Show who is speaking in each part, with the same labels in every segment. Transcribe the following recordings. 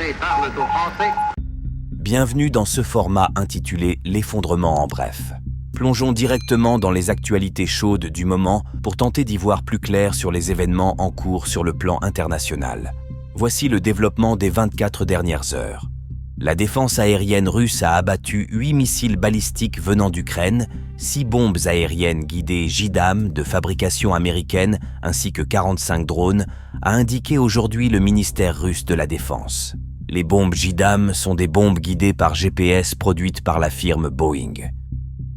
Speaker 1: Français parlent aux Français.
Speaker 2: Bienvenue dans ce format intitulé « L'effondrement en bref ». Plongeons directement dans les actualités chaudes du moment pour tenter d'y voir plus clair sur les événements en cours sur le plan international. Voici le développement des 24 dernières heures. La défense aérienne russe a abattu 8 missiles balistiques venant d'Ukraine, 6 bombes aériennes guidées JDAM de fabrication américaine ainsi que 45 drones, a indiqué aujourd'hui le ministère russe de la Défense. Les bombes JDAM sont des bombes guidées par GPS produites par la firme Boeing.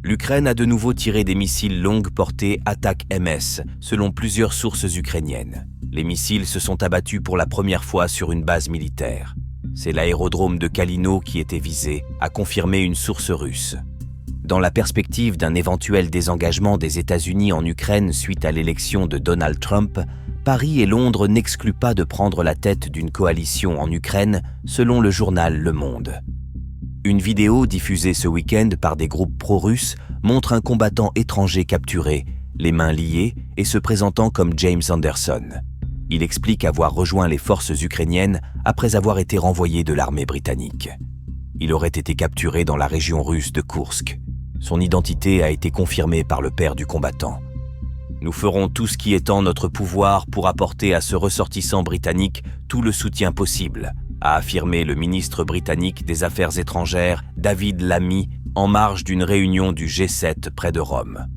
Speaker 2: L'Ukraine a de nouveau tiré des missiles longue portée Attack-MS, selon plusieurs sources ukrainiennes. Les missiles se sont abattus pour la première fois sur une base militaire. C'est l'aérodrome de Kalino qui était visé, a confirmé une source russe. Dans la perspective d'un éventuel désengagement des États-Unis en Ukraine suite à l'élection de Donald Trump, Paris et Londres n'excluent pas de prendre la tête d'une coalition en Ukraine, selon le journal Le Monde. Une vidéo diffusée ce week-end par des groupes pro-russes montre un combattant étranger capturé, les mains liées et se présentant comme James Anderson. Il explique avoir rejoint les forces ukrainiennes après avoir été renvoyé de l'armée britannique. Il aurait été capturé dans la région russe de Koursk. Son identité a été confirmée par le père du combattant. « Nous ferons tout ce qui est en notre pouvoir pour apporter à ce ressortissant britannique tout le soutien possible », a affirmé le ministre britannique des Affaires étrangères David Lammy en marge d'une réunion du G7 près de Rome.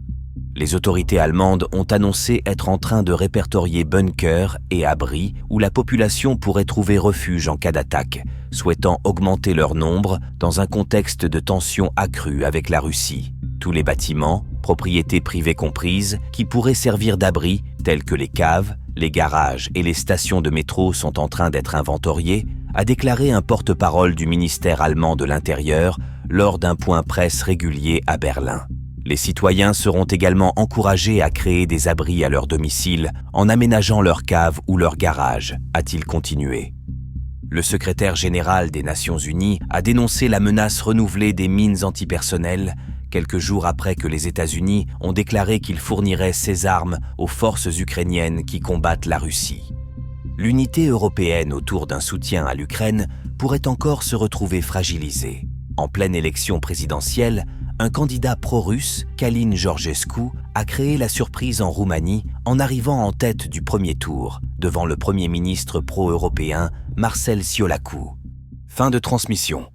Speaker 2: Les autorités allemandes ont annoncé être en train de répertorier bunkers et abris où la population pourrait trouver refuge en cas d'attaque, souhaitant augmenter leur nombre dans un contexte de tensions accrues avec la Russie. Tous les bâtiments, propriétés privées comprises, qui pourraient servir d'abri, tels que les caves, les garages et les stations de métro sont en train d'être inventoriés, a déclaré un porte-parole du ministère allemand de l'Intérieur lors d'un point presse régulier à Berlin. Les citoyens seront également encouragés à créer des abris à leur domicile en aménageant leurs caves ou leurs garages, a-t-il continué. Le secrétaire général des Nations Unies a dénoncé la menace renouvelée des mines antipersonnelles quelques jours après que les États-Unis ont déclaré qu'ils fourniraient ces armes aux forces ukrainiennes qui combattent la Russie. L'unité européenne autour d'un soutien à l'Ukraine pourrait encore se retrouver fragilisée. En pleine élection présidentielle, un candidat pro-russe, Călin Georgescu, a créé la surprise en Roumanie en arrivant en tête du premier tour, devant le Premier ministre pro-européen Marcel Ciolacu. Fin de transmission.